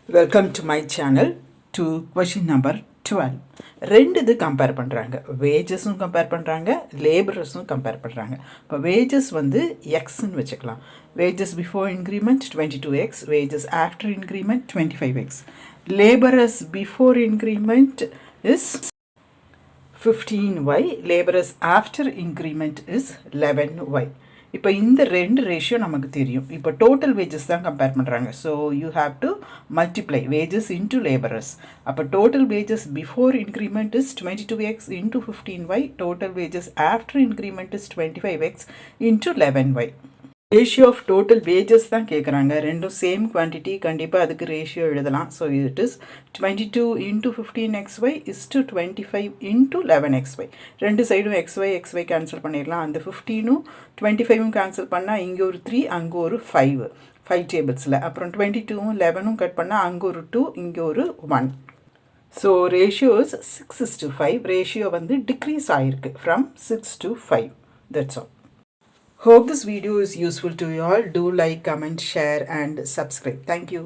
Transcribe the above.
Welcome to my channel to question number 12. ரெண்டு இது compare பண்ணுறாங்க, வேஜஸும் கம்பேர் பண்ணுறாங்க, லேபரஸும் கம்பேர் பண்ணுறாங்க. இப்போ வேஜஸ் வந்து எக்ஸ்ன்னு வச்சுக்கலாம். Wages before increment 22x, wages after increment 25x. Labours before increment is 15y, labours after increment is 11y. இப்போ இந்த ரெண்டு ரேஷியோ நமக்கு தெரியும். இப்போ டோட்டல் வேஜஸ் தான் கம்பேர் பண்ணுறாங்க. So you have to multiply wages into labours. அப்போ total wages before increment is 22x into 15y. Total wages after increment is 25x into 11y. Ratio of total wages தான் கேட்குறாங்க. ரெண்டும் same quantity, கண்டிப்பாக அதுக்கு ratio எழுதலாம். So it is 22 into 15xy is to 25 into 11xy. ரெண்டு சைடும் xy cancel பண்ணிடலாம். அந்த 15ம் 25ம் கேன்சல் பண்ணால் இங்கே ஒரு 3, அங்கே ஒரு 5 டேபிள்ஸில். அப்புறம் 22ம் 11ம் கட் பண்ணால் அங்கே ஒரு 2, இங்கே ஒரு 1. So ratio is 6:5. ரேஷியோ வந்து டிக்ரீஸ் ஆகிருக்கு from 6 to 5. That's all. Hope this video is useful to you all. Do like, comment, share and subscribe. Thank you.